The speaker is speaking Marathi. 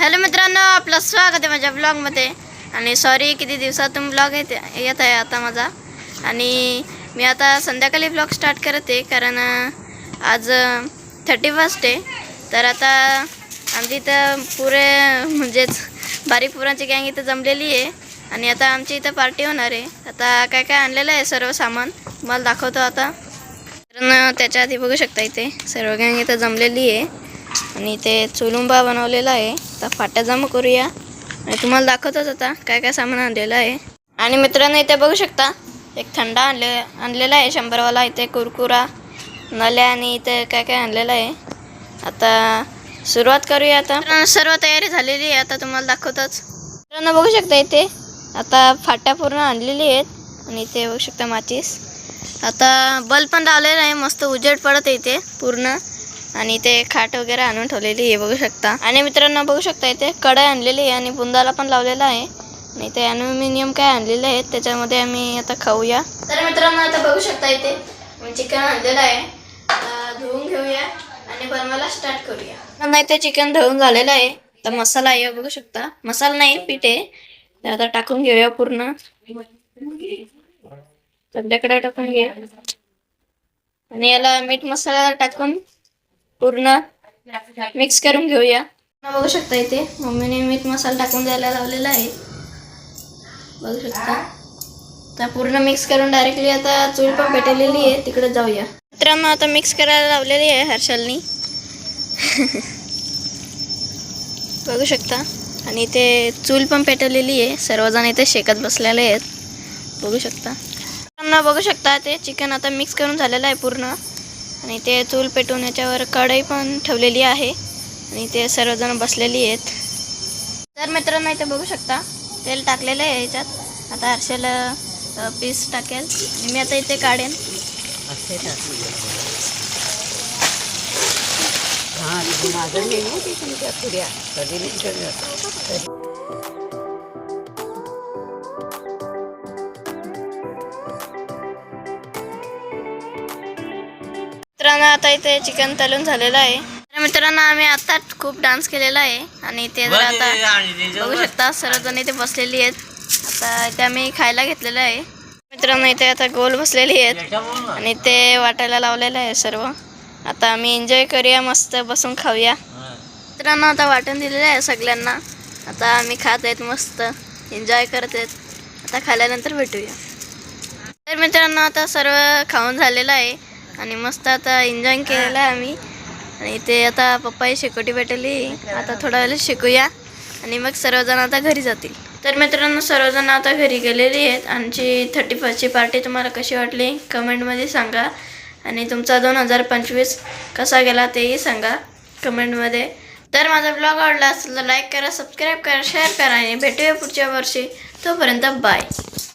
हॅलो मित्रांनो, आपलं स्वागत आहे माझ्या ब्लॉगमध्ये. आणि सॉरी किती दिवसातून ब्लॉग येत आहे आता माझा. आणि मी आता संध्याकाळी ब्लॉग स्टार्ट करते कारण आज 31 आहे. तर आता आमची इथं पुरे म्हणजेच बारीक पुरांची गँग इथं जमलेली आहे. आणि आता आमची इथं पार्टी होणार आहे. आता काय काय आणलेलं आहे सर्व सामान मला दाखवतो आता. कारण त्याच्या आधी बघू शकता इथे सर्व गँग इथं जमलेली आहे. आणि ते चुलुंबा बनवलेला आहे. आता फाट्या जमा करूया आणि तुम्हाला दाखवतोच आता काय काय सामान आणलेलं आहे. आणि मित्रांनो इथे बघू शकता एक थंडा आणलेला आहे 100वाला. इथे कुरकुरा नल्या आणि इथे काय काय आणलेलं आहे. आता सुरुवात करूया. आता सर्व तयारी झालेली आहे. आता तुम्हाला दाखवतोच. मित्रांनो बघू शकता इथे आता फाट्या पूर्ण आणलेली आहेत. आणि इथे बघू शकता माचीस. आता बल्ब पण लावलेला आहे. मस्त उजेड पडत आहे इथे पूर्ण. आणि ते खाट वगैरे आणून ठेवलेली आहे बघू शकता. आणि मित्रांनो बघू शकता इथे कढई आणलेली आहे आणि बुंदाला पण लावलेला आहे. आणि ते ॲल्युमिनियम काय आणलेले आहेत त्याच्यामध्ये आम्ही आता खाऊया. तर मित्रांनो आता बघू शकता इथे मी चिकन आणलेलं आहे. आता धुवून घेऊया आणि बनवायला स्टार्ट करूया. नाही ते चिकन धुवून झालेलं आहे. तर मसाला आहे बघू शकता. मसाला नाही पीठ आहे. तर आता टाकून घेऊया पूर्ण. सध्याकडे टाकून घ्या आणि याला मीठ मसाला टाकून पूर्ण मिक्स करून घेऊया. बघू शकता इथे मम्मीने मीठ मसाला टाकून द्यायला लावलेला आहे बघू शकता. आता पूर्ण मिक्स करून डायरेक्टली आता चूल पण पेटवलेली आहे तिकडे जाऊया. मित्रांनो आता मिक्स करायला लावलेली आहे हर्षलनी बघू शकता. आणि इथे चूल पण पेटवलेली आहे. सर्वजण इथे शेकत बसलेले आहेत बघू शकता. बघू शकता ते चिकन आता मिक्स करून झालेलं आहे पूर्ण. आणि ते चूल पेटून याच्यावर कढई पण ठेवलेली आहे. आणि ते सर्वजण बसलेली आहेत. तर मित्रांनो इथे बघू शकता तेल टाकलेलं आहे याच्यात. आता हर्षल पीस टाकेल आणि मी आता इथे काढेन. मित्रांनो आता इथे चिकन तळून झालेलं आहे. तर मित्रांनो आम्ही आता खूप डान्स केलेला आहे. आणि ते जर आता बघू शकता सर्वजण इथे बसलेली आहेत. आता इथे आम्ही खायला घेतलेलं आहे. मित्रांनो इथे आता गोल बसलेली आहेत आणि ते वाटायला लावलेलं आहे सर्व. आता आम्ही एन्जॉय करूया मस्त बसून खाऊया. मित्रांनो आता वाटून दिलेलं आहे सगळ्यांना. आता आम्ही खात आहेत मस्त एन्जॉय करत आहेत. आता खाल्ल्यानंतर भेटूया. तर मित्रांनो आता सर्व खाऊन झालेलं आहे आणि मस्त आता एन्जॉय केलेलं आहे आम्ही. आणि ते आता पप्पाही शेकोटी भेटली. आता थोडा वेळ शिकूया आणि मग सर्वजण आता घरी जातील. तर मित्रांनो सर्वजण आता घरी गेलेली आहेत. आमची 31ची पार्टी तुम्हाला कशी वाटली कमेंटमध्ये सांगा. आणि तुमचा 2025 कसा गेला तेही सांगा कमेंटमध्ये. तर माझा ब्लॉग आवडला असेल तर लाईक करा, सबस्क्राईब करा, शेअर करा आणि भेटूया पुढच्या वर्षी. तोपर्यंत बाय.